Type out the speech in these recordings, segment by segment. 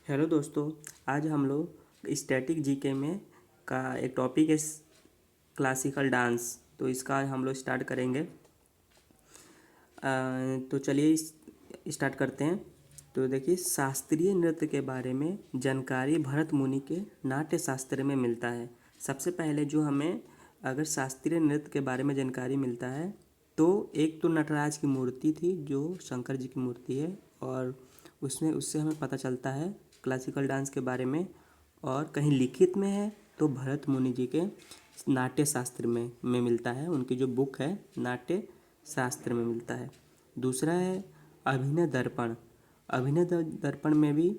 Hello दोस्तों। आज हम लोग स्टैटिक जीके में का एक टॉपिक है क्लासिकल डांस। तो इसका हम लोग स्टार्ट करेंगे। तो चलिए स्टार्ट करते हैं। तो देखिए, शास्त्रीय नृत्य के बारे में जानकारी भरत मुनि के नाट्य शास्त्र में मिलता है। सबसे पहले जो हमें अगर शास्त्रीय नृत्य के बारे में जानकारी मिलता है तो एक तो नटराज की मूर्ति थी जो शंकर जी की मूर्ति है, और उससे हमें पता चलता है क्लासिकल डांस के बारे में। और कहीं लिखित में है तो भरत मुनि जी के नाट्य शास्त्र में मिलता है, उनकी जो बुक है नाट्य शास्त्र में मिलता है। दूसरा है अभिनय दर्पण। दर्पण में भी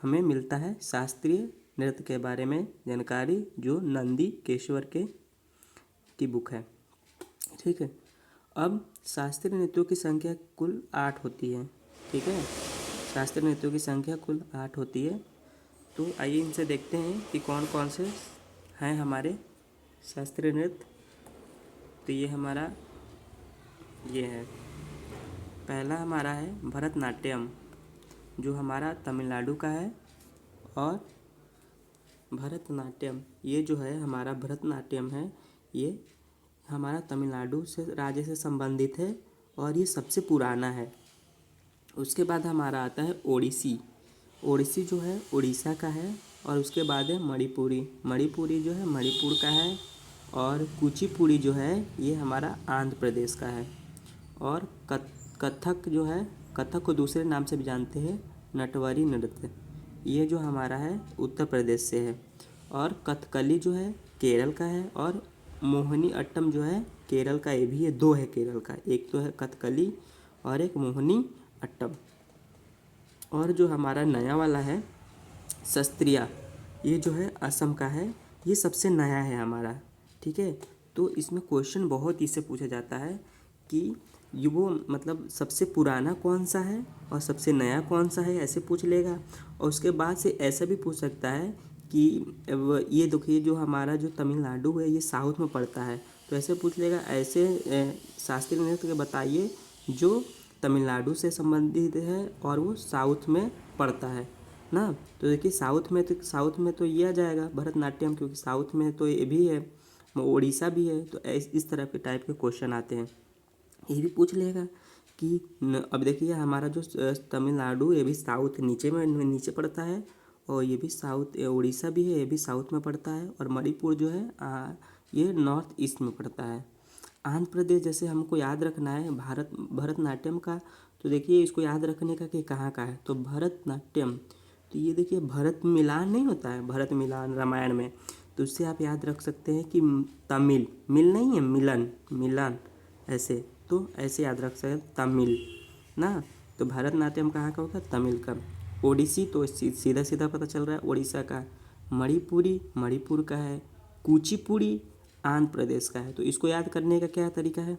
हमें मिलता है शास्त्रीय नृत्य के बारे में जानकारी, जो नंदी केशवर की बुक है। ठीक है। अब शास्त्रीय नृत्यों की संख्या कुल 8 होती है। ठीक है, शास्त्रीय नृत्यों की संख्या कुल 8 होती है। तो आइए इनसे देखते हैं कि कौन कौन से हैं हमारे शास्त्रीय नृत्य। तो ये है पहला हमारा है भरतनाट्यम, जो हमारा तमिलनाडु का है। और भरतनाट्यम ये जो है हमारा भरतनाट्यम है, ये हमारा तमिलनाडु से राज्य से संबंधित है और ये सबसे पुराना है। उसके बाद हमारा आता है ओडिसी। ओडिसी जो है उड़ीसा का है। और उसके बाद है मणिपुरी। मणिपुरी जो है मणिपुर का है। और कुचिपुड़ी जो है ये हमारा आंध्र प्रदेश का है। और कथक जो है, कथक को दूसरे नाम से भी जानते हैं नटवरी नृत्य, ये जो हमारा है उत्तर प्रदेश से है। और कथकली जो है केरल का है। और मोहिनी अट्टम जो है केरल का, ये भी है, दो है केरल का, एक तो है कथकली और एक मोहिनी अट्टम। और जो हमारा नया वाला है शस्त्रिया, ये जो है असम का है, ये सबसे नया है हमारा। ठीक है। तो इसमें क्वेश्चन बहुत इससे पूछा जाता है कि ये वो मतलब सबसे पुराना कौन सा है और सबसे नया कौन सा है, ऐसे पूछ लेगा। और उसके बाद से ऐसा भी पूछ सकता है कि ये देखिए जो हमारा जो तमिलनाडु है ये साउथ में पड़ता है, तो ऐसे पूछ लेगा। ऐसे शास्त्रीय नृत्य के बताइए जो तमिलनाडु से संबंधित है और वो साउथ में पड़ता है ना। तो देखिए साउथ में तो ये आ जाएगा भरतनाट्यम, क्योंकि साउथ में तो ये भी है, उड़ीसा भी है। तो इस तरह के टाइप के क्वेश्चन आते हैं। ये भी पूछ लेगा कि अब देखिए हमारा जो तमिलनाडु, ये भी साउथ नीचे पड़ता है। और ये भी साउथ, उड़ीसा भी है, ये भी साउथ में पड़ता है। और मणिपुर जो है ये नॉर्थ ईस्ट में पड़ता है। आंध्र प्रदेश जैसे हमको याद रखना है भरतनाट्यम का, तो देखिए इसको याद रखने का कि कहाँ का है। तो भरतनाट्यम, तो ये देखिए भरत मिलान नहीं होता है, भरत मिलान रामायण में, तो उससे आप याद रख सकते हैं कि तमिल, मिल नहीं है, मिलन ऐसे, तो ऐसे याद रख सकते हैं तमिल ना। तो भरतनाट्यम कहाँ का होगा, तमिल का। ओडिसी तो सीधा सीधा पता चल रहा है उड़ीसा का। मणिपुरी मणिपुर का है। कुचिपुड़ी आंध्र प्रदेश का है। तो इसको याद करने का क्या तरीका है,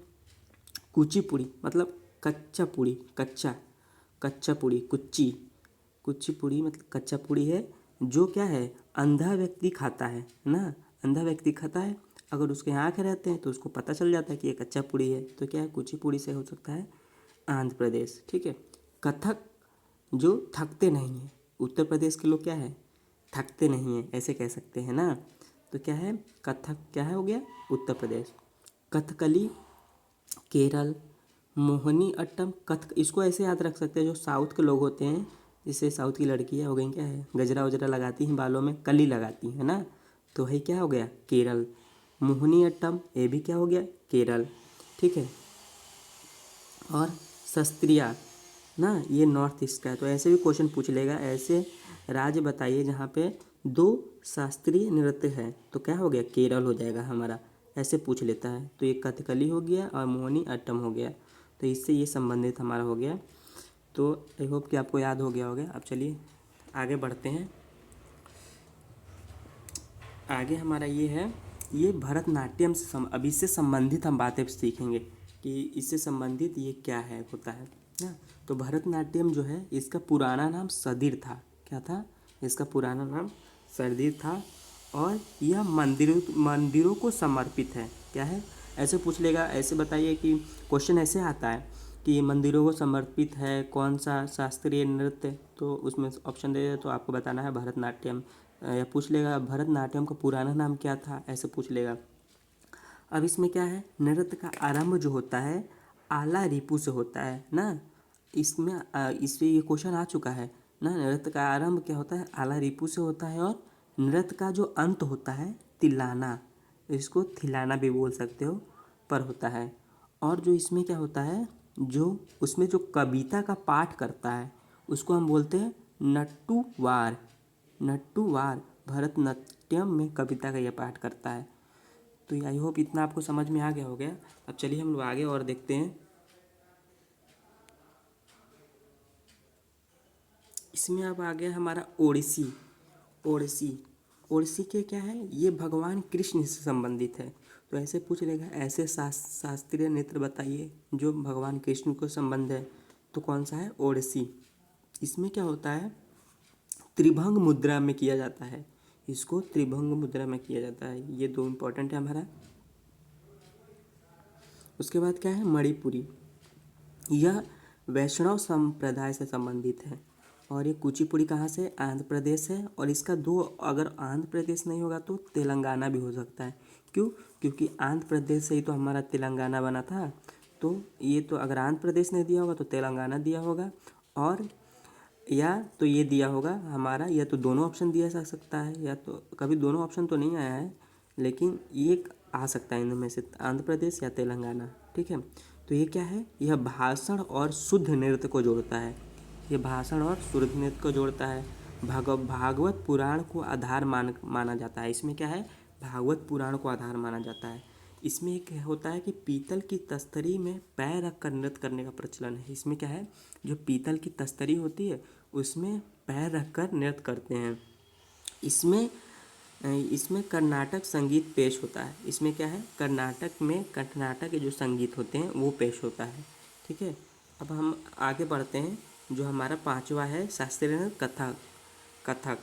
कुचिपुड़ी मतलब कच्चा पूड़ी, कच्चा पूड़ी, कुच्ची पूड़ी मतलब कच्चा पूड़ी है, जो क्या है अंधा व्यक्ति खाता है ना। अंधा व्यक्ति खाता है, अगर उसके आँख रहते हैं तो उसको पता चल जाता है कि ये कच्चा पूड़ी है। तो क्या है, कुचिपुड़ी से हो सकता है आंध्र प्रदेश। ठीक है। कथक जो थकते नहीं हैं, उत्तर प्रदेश के लोग क्या है, थकते नहीं हैं, ऐसे कह सकते हैं ना। तो क्या है, कथक क्या है, हो गया उत्तर प्रदेश। कथकली केरल। मोहिनी अट्टम कथक, इसको ऐसे याद रख सकते हैं जो साउथ के लोग होते हैं, जैसे साउथ की लड़कियाँ हो गई, क्या है गजरा वजरा लगाती हैं बालों में, कली लगाती हैं ना, तो है क्या हो गया केरल। मोहिनी अट्टम ये भी क्या हो गया केरल। ठीक है। और शस्त्रिया ना, ये नॉर्थ ईस्ट का है। तो ऐसे भी क्वेश्चन पूछ लेगा, ऐसे राज्य बताइए जहाँ पे 2 शास्त्रीय नृत्य है, तो क्या हो गया केरल हो जाएगा हमारा, ऐसे पूछ लेता है। तो ये कथकली हो गया और मोहिनी अट्टम हो गया, तो इससे ये संबंधित हमारा हो गया। तो आई होप कि आपको याद हो गया होगा। अब चलिए आगे बढ़ते हैं। आगे हमारा ये है, ये भरतनाट्यम से अब इससे संबंधित हम बातें सीखेंगे कि इससे संबंधित ये क्या है होता है ना। तो भरतनाट्यम जो है इसका पुराना नाम सदीर था। क्या था, इसका पुराना नाम सदीर था। और यह मंदिरों को समर्पित है। क्या है, ऐसे पूछ लेगा, ऐसे बताइए कि क्वेश्चन ऐसे आता है कि मंदिरों को समर्पित है कौन सा शास्त्रीय नृत्य, तो उसमें ऑप्शन दे दे तो आपको बताना है भरतनाट्यम। या पूछ लेगा भरतनाट्यम का पुराना नाम क्या था, ऐसे पूछ लेगा। अब इसमें क्या है, नृत्य का आरंभ जो होता है आला रिपु से होता है ना। इसमें इससे ये क्वेश्चन आ चुका है ना। नृत्य का आरंभ क्या होता है, आला रिपु से होता है, और नृत्य का जो अंत होता है तिलाना, इसको थिलाना भी बोल सकते हो, पर होता है। और जो इसमें क्या होता है, जो उसमें जो कविता का पाठ करता है उसको हम बोलते हैं नट्टुवार। नट्टुवार भरतनाट्यम में कविता का यह पाठ करता है। तो आई होप इतना आपको समझ में आ गया हो गया। अब चलिए हम लोग आगे और देखते हैं। इसमें अब आ गया हमारा ओडिसी। ओडिसी ओडिसी के क्या है, ये भगवान कृष्ण से संबंधित है। तो ऐसे पूछ लेगा ऐसे शास्त्रीय नृत्य बताइए जो भगवान कृष्ण को संबंध है, तो कौन सा है, ओडिसी। इसमें क्या होता है, त्रिभंग मुद्रा में किया जाता है। इसको त्रिभंग मुद्रा में किया जाता है। ये दो इम्पोर्टेंट है हमारा। उसके बाद क्या है, मणिपुरी। यह वैष्णव संप्रदाय से संबंधित है। और ये कुचिपुड़ी कहाँ से, आंध्र प्रदेश है। और इसका दो, अगर आंध्र प्रदेश नहीं होगा तो तेलंगाना भी हो सकता है। क्यों, क्योंकि आंध्र प्रदेश से ही तो हमारा तेलंगाना बना था। तो ये तो अगर आंध्र प्रदेश ने दिया होगा तो तेलंगाना दिया होगा, और या तो ये दिया होगा हमारा, या तो दोनों ऑप्शन दिया जा सकता है, या तो कभी दोनों ऑप्शन तो नहीं आया है, लेकिन ये आ सकता है इनमें से, आंध्र प्रदेश या तेलंगाना। ठीक है, तो ये क्या है, यह भाषण और शुद्ध नृत्य को जोड़ता है। ये भाषण और शुद्ध नृत्य को जोड़ता है। भागवत पुराण को आधार माना जाता है। इसमें क्या है, भागवत पुराण को आधार माना जाता है। इसमें एक होता है कि पीतल की तस्तरी में पैर रख कर नृत्य करने का प्रचलन है। इसमें क्या है, जो पीतल की तस्तरी होती है उसमें पैर रख कर नृत्य करते हैं। इसमें इसमें कर्नाटक संगीत पेश होता है। इसमें क्या है, कर्नाटक के जो संगीत होते हैं वो पेश होता है। ठीक है, अब हम आगे बढ़ते हैं। जो हमारा पांचवा है शास्त्रीय नृत्य, कथक। कथक,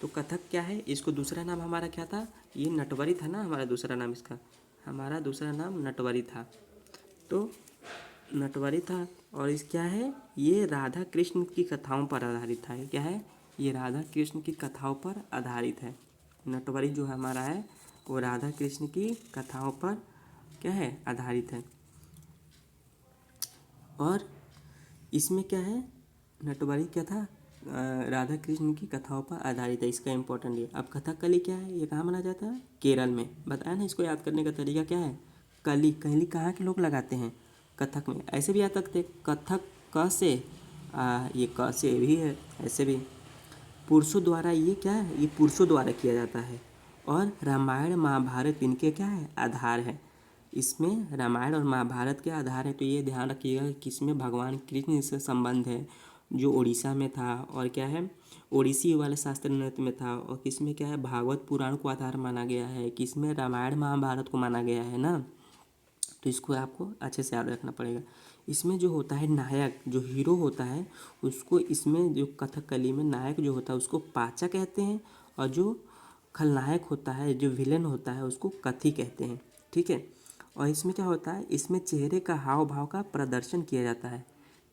तो कथक क्या है, इसको दूसरा नाम हमारा क्या था, ये नटवरी था ना हमारा दूसरा नाम, इसका हमारा दूसरा नाम नटवरी था। तो नटवरी था, और इस क्या है, ये राधा कृष्ण की कथाओं पर आधारित था। ये क्या है, ये राधा कृष्ण की कथाओं पर आधारित है। नटवरी जो हमारा है वो राधा कृष्ण की कथाओं पर क्या है, आधारित है। और इसमें क्या है, नटवरी क्या था, राधा कृष्ण की कथाओं पर आधारित है। इसका इम्पोर्टेंट ये। अब कथकली क्या है, ये कहाँ माना जाता है, केरल में। बताया ना, इसको याद करने का तरीका क्या है, कली कली कहाँ के लोग लगाते हैं, कथक में। ऐसे भी याद रखते कथक क से, ये क से भी है, ऐसे भी। पुरुषों द्वारा, ये क्या है, ये पुरुषों द्वारा किया जाता है। और रामायण महाभारत इनके क्या है, आधार है। इसमें रामायण और महाभारत के आधार है। तो ये ध्यान रखिएगा कि इसमें भगवान कृष्ण से संबंध है, जो उड़ीसा में था। और क्या है, ओडिसी वाले शास्त्रीय नृत्य में था। और किसमें क्या है, भागवत पुराण को आधार माना गया है, किसमें रामायण महाभारत को माना गया है ना। तो इसको आपको अच्छे से याद रखना पड़ेगा। इसमें जो होता है नायक, जो हीरो होता है उसको, इसमें जो कथकली में नायक जो होता है उसको पाचा कहते हैं, और जो खलनायक होता है, जो विलेन होता है, उसको कथी कहते हैं। ठीक है, और इसमें क्या होता है, इसमें चेहरे का हाव भाव का प्रदर्शन किया जाता है।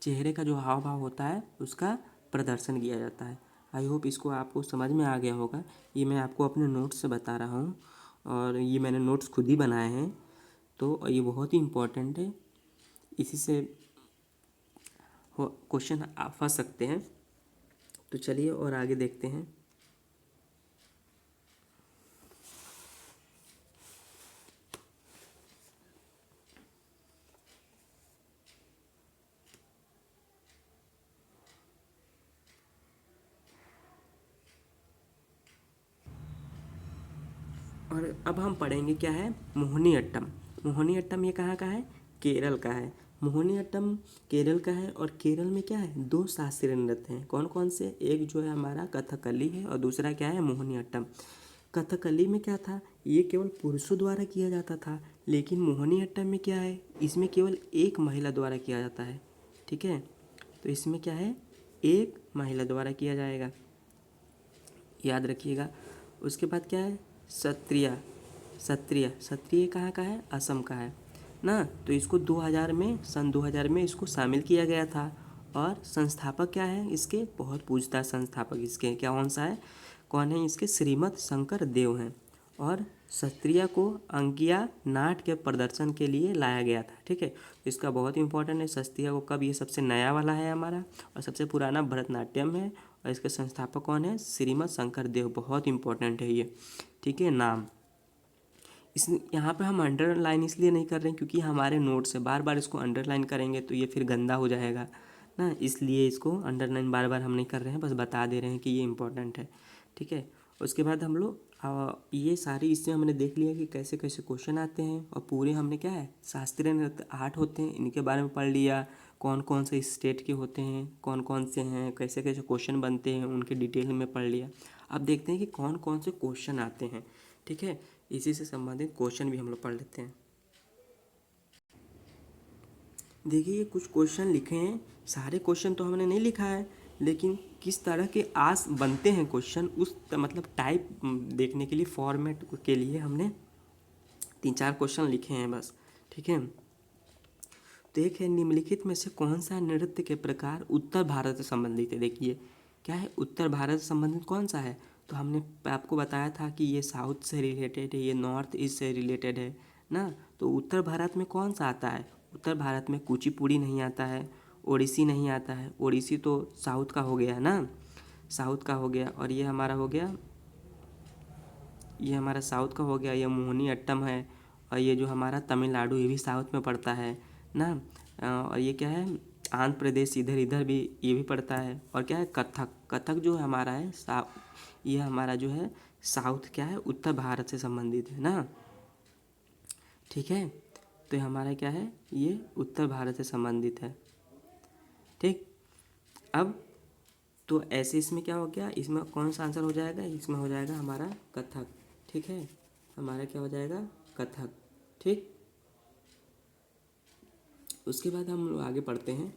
चेहरे का जो हाव भाव होता है उसका प्रदर्शन किया जाता है। आई होप इसको आपको समझ में आ गया होगा। ये मैं आपको अपने नोट्स से बता रहा हूँ, और ये मैंने नोट्स खुद ही बनाए हैं। तो ये बहुत ही इम्पोर्टेंट है, इसी से क्वेश्चन आ फंस सकते हैं। तो चलिए और आगे देखते हैं। और अब हम पढ़ेंगे क्या है, मोहिनी अट्टम। मोहिनी अट्टम ये कहाँ का है, केरल का है। मोहिनी अट्टम केरल का है। और केरल में क्या है, दो शास्त्रीय नृत्य हैं। कौन कौन से, एक जो है हमारा कथकली है, और दूसरा क्या है, मोहिनी अट्टम। कथकली में क्या था, ये केवल पुरुषों द्वारा किया जाता था। लेकिन मोहिनी अट्टम में क्या है, इसमें केवल एक महिला द्वारा किया जाता है। ठीक है, तो इसमें क्या है, एक महिला द्वारा किया जाएगा, याद रखिएगा। उसके बाद क्या है, सत्रिया। सत्रिय कहाँ का है, असम का है। ना। तो इसको 2000 में, सन 2000 में इसको शामिल किया गया था। और संस्थापक क्या है इसके, बहुत पूछता है संस्थापक इसके क्या कौन सा है, कौन है इसके, श्रीमद शंकर देव हैं। और सत्रिया को अंकिया नाट के प्रदर्शन के लिए लाया गया था। ठीक है, इसका बहुत इंपॉर्टेंट है सत्रिया को कब, ये सबसे नया वाला है हमारा और सबसे पुराना भरतनाट्यम है। और इसके संस्थापक कौन है, श्रीमद शंकर देव, बहुत इंपॉर्टेंट है ये। ठीक है, नाम इस यहाँ पे हम अंडरलाइन इसलिए नहीं कर रहे हैं क्योंकि हमारे नोट्स है, बार बार इसको अंडरलाइन करेंगे तो ये फिर गंदा हो जाएगा ना, इसलिए इसको अंडरलाइन बार बार हम नहीं कर रहे हैं, बस बता दे रहे हैं कि ये इंपॉर्टेंट है। ठीक है, उसके बाद हम लोग ये सारी इससे हमने देख लिया कि कैसे कैसे क्वेश्चन आते हैं। और पूरे हमने क्या है, शास्त्रीय नृत्य 8 होते हैं, इनके बारे में पढ़ लिया, कौन कौन से स्टेट के होते हैं, कौन कौन से हैं, कैसे कैसे क्वेश्चन बनते हैं, उनके डिटेल में पढ़ लिया। अब देखते हैं कि कौन कौन से क्वेश्चन आते हैं। ठीक है, इसी से संबंधित क्वेश्चन भी हम लोग पढ़ लेते हैं। देखिए ये कुछ क्वेश्चन लिखे हैं, सारे क्वेश्चन तो हमने नहीं लिखा है, लेकिन किस तरह के आस बनते हैं क्वेश्चन उस मतलब टाइप देखने के लिए, फॉर्मेट के लिए हमने 3-4 क्वेश्चन लिखे हैं बस। ठीक है, तो एक है, निम्नलिखित में से कौन सा नृत्य के प्रकार उत्तर भारत से संबंधित है। देखिए क्या है, उत्तर भारत से संबंधित कौन सा है, तो हमने आपको बताया था कि ये साउथ से रिलेटेड है, ये नॉर्थ ईस्ट से रिलेटेड है ना। तो उत्तर भारत में कौन सा आता है, उत्तर भारत में कुचिपुड़ी नहीं आता है, ओडिसी नहीं आता है, ओडिसी तो साउथ का हो गया ना, साउथ का हो गया। और ये हमारा हो गया, ये हमारा साउथ का हो गया, ये मोहिनी अट्टम है। और ये जो हमारा तमिलनाडु, ये भी साउथ में पड़ता है ना। और ये क्या है, आंध्र प्रदेश, इधर इधर भी ये भी पड़ता है। और क्या है, कथक, कथक जो हमारा है ये हमारा जो है साउथ क्या है, उत्तर भारत से संबंधित है ना। ठीक है, तो ये हमारा क्या है, ये उत्तर भारत से संबंधित है। ठीक, अब तो ऐसे इसमें क्या हो गया, इसमें कौन सा आंसर हो जाएगा, इसमें हो जाएगा हमारा कथक। ठीक है, हमारा क्या हो जाएगा, कथक। ठीक, उसके बाद हम लोग आगे पढ़ते हैं,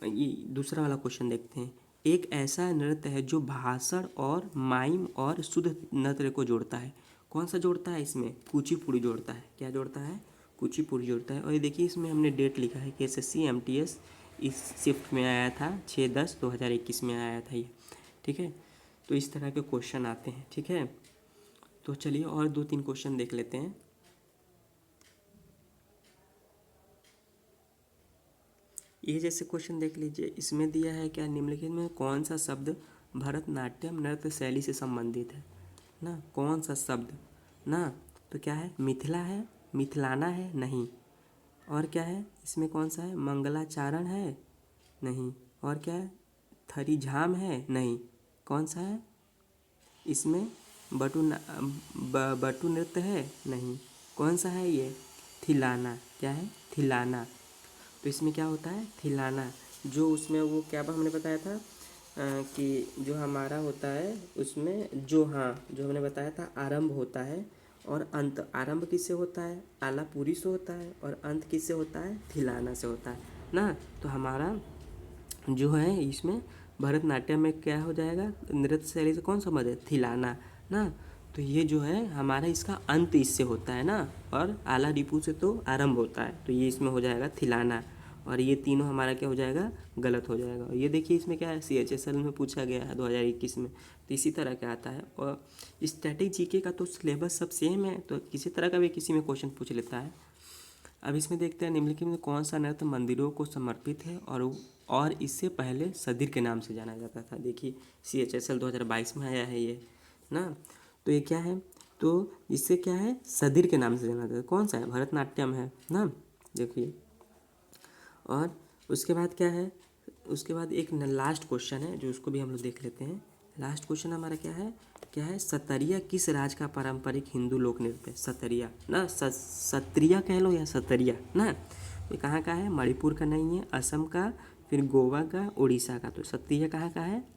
ये दूसरा वाला क्वेश्चन देखते हैं। एक ऐसा नृत्य है जो भाषण और माइम और शुद्ध नृत्य को जोड़ता है। कौन सा जोड़ता है, इसमें कुचिपुड़ी जोड़ता है। क्या जोड़ता है, कुचिपुड़ी जोड़ता है। और ये देखिए इसमें हमने डेट लिखा है कि SSC MTS इस शिफ्ट में आया था, 6/10/2021 में आया था ये। ठीक है, तो इस तरह के क्वेश्चन आते हैं। ठीक है, तो चलिए और 2-3 क्वेश्चन देख लेते हैं। ये जैसे क्वेश्चन देख लीजिए, इसमें दिया है क्या, निम्नलिखित में कौन सा शब्द भरतनाट्यम नृत्य शैली से संबंधित है ना, कौन सा शब्द ना। तो क्या है, मिथिला है, मिथिलाना है, नहीं। और क्या है, इसमें कौन सा है, मंगलाचारण है, नहीं। और क्या है, थरीझाम है, नहीं। कौन सा है, इसमें बटु नृत्य है, नहीं। कौन सा है ये, थिलाना, क्या है, थिलाना। तो इसमें क्या होता है, थिलाना, जो उसमें वो क्या हमने बताया था कि जो हमारा होता है उसमें जो, हाँ जो हमने बताया था, आरंभ होता है और अंत, आरंभ किससे होता है, आलापुरी से होता है, और अंत किससे होता है, थिलाना से होता है ना। तो हमारा जो है इसमें भरतनाट्यम में क्या हो जाएगा, नृत्य शैली से कौन संबंध है, थिलाना ना। तो ये जो है हमारा इसका अंत इससे होता है ना, और आला डिपू से तो आरंभ होता है, तो ये इसमें हो जाएगा थिलाना। और ये तीनों हमारा क्या हो जाएगा, गलत हो जाएगा। और ये देखिए इसमें क्या है, CHSL में पूछा गया है 2021 में, तो इसी तरह का आता है। और स्टैटिक GK का तो सिलेबस सब सेम है, तो किसी तरह का भी किसी में क्वेश्चन पूछ लेता है। अब इसमें देखते हैं, निम्नलिखित में कौन सा नृत्य मंदिरों को समर्पित है और इससे पहले सदिर के नाम से जाना जाता था। देखिए CHSL 2022 में आया है ये ना। तो ये क्या है, तो इससे क्या है, सदिर के नाम से जाना जाता है। कौन सा है, भरतनाट्यम है ना। देखिए, और उसके बाद क्या है, उसके बाद एक लास्ट क्वेश्चन है जो उसको भी हम लोग देख लेते हैं। लास्ट क्वेश्चन हमारा क्या है, सतरिया किस राज्य का पारंपरिक हिंदू लोक नृत्य है। सतरिया ना, सत्रिया कह लो या सतरिया ना। ये कहाँ का है, मणिपुर का नहीं है, असम का, फिर गोवा का, उड़ीसा का। तो सत्रिया कहाँ का है,